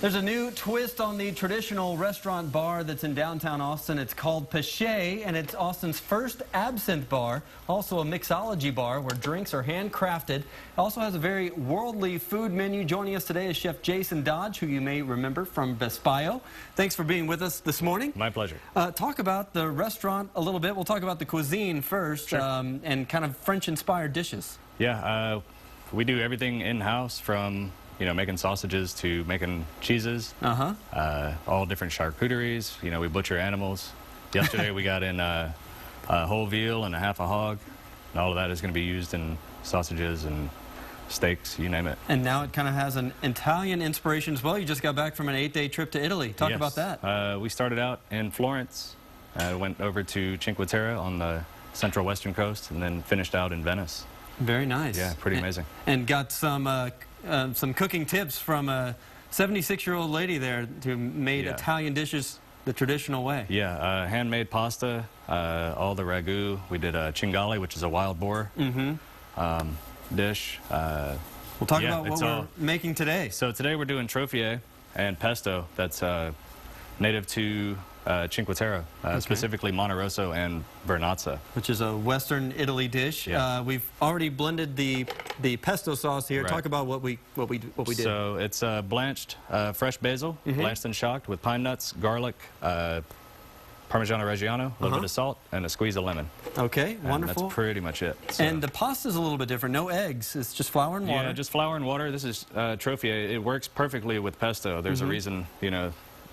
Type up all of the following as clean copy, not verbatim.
There's a new twist on the traditional restaurant bar that's in downtown Austin. It's called Peche, and it's Austin's first absinthe bar, also a mixology bar where drinks are handcrafted. It also has a very worldly food menu. Joining us today is Chef Jason Dodge, who you may remember from Vespayo. Thanks for being with us this morning. My pleasure. Talk about the restaurant a little bit. We'll talk about the cuisine first, Sure. And kind of French-inspired dishes. Yeah, we do everything in-house from making sausages to making cheeses. All different charcuteries. We butcher animals. Yesterday we got in a whole veal and a half a hog. And all of that is going to be used in sausages and steaks, you name it. And now it kind of has an Italian inspiration as well. You just got back from an 8-day trip to Italy. Talk about that. We started out in Florence, went over to Cinque Terre on the central western coast, and then finished out in Venice. Very nice. Yeah, pretty amazing. And got some cooking tips from a 76-year-old lady there who made Italian dishes the traditional way. Yeah, handmade pasta, all the ragu. We did a cingale, which is a wild boar dish. We'll talk about what we're making today. So today we're doing trofie and pesto. That's native to Cinque Terre, specifically Monte Rosso and Vernazza, which is a Western Italy dish. Yeah. We've already blended the pesto sauce here. Right. Talk about what we did. So it's blanched fresh basil, blanched and shocked with pine nuts, garlic, Parmigiano Reggiano, a little bit of salt, and a squeeze of lemon. Okay, and wonderful. That's pretty much it. So. And the pasta's a little bit different. No eggs. It's just flour and water. Yeah, just flour and water. This is trofie. It works perfectly with pesto. There's a reason,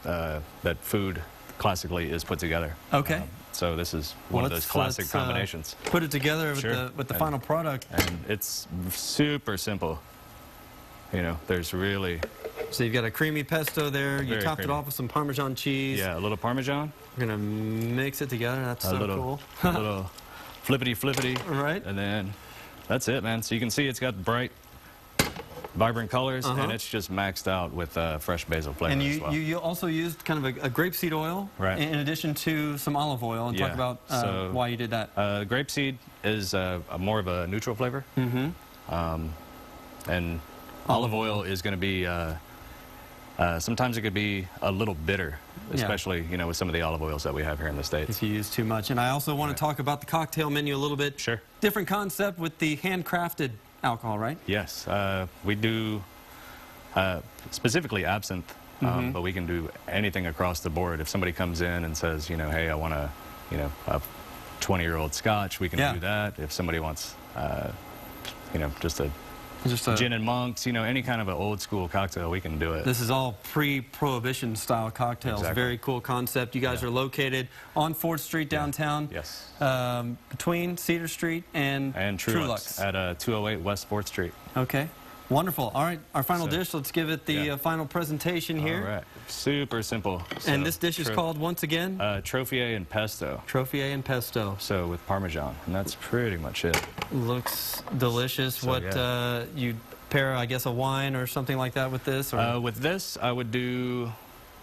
that food classically is put together. Okay. So this is one of those classic combinations. Put it together with the final product. And it's super simple. There's really... So you've got a creamy pesto there. You topped it off with some Parmesan cheese. Yeah, a little Parmesan. We're going to mix it together. That's so cool. A little flippity. Right. And then that's it, man. So you can see it's got bright, vibrant colors, and it's just maxed out with fresh basil flavor. And as well. you also used kind of a grapeseed oil in addition to some olive oil. And talk about why you did that. Grapeseed is more of a neutral flavor. And olive oil is going to be, sometimes it could be a little bitter, especially, with some of the olive oils that we have here in the States. If you use too much. And I also want to talk about the cocktail menu a little bit. Sure. Different concept with the handcrafted alcohol, right? Yes. We do specifically absinthe, but we can do anything across the board. If somebody comes in and says, hey, I want a 20-year-old scotch, we can do that. If somebody wants, just a gin and monks, any kind of an old school cocktail, we can do it. This is all pre-prohibition style cocktails. Exactly. Very cool concept. You guys are located on 4th Street downtown. Yes. Between Cedar Street and Trulux at 208 West 4th Street. Okay. Wonderful. All right, our final dish. Let's give it the final presentation here. All right. Super simple. So, and this dish is called, once again? Trofie and pesto. Trofie and pesto. So with Parmesan, and that's pretty much it. Looks delicious. So, you pair, I guess, a wine or something like that with this? Or? With this, I would do,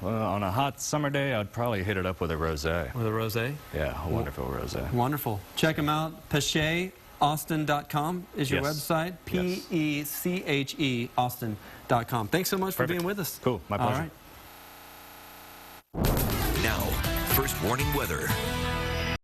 on a hot summer day, I'd probably hit it up with a rosé. With a rosé? Yeah, a wonderful rosé. Wonderful. Check them out. Peche. Austin.com is your website. Peche Austin.com. Thanks so much for being with us. Cool. My pleasure. All right. Now, first warning weather.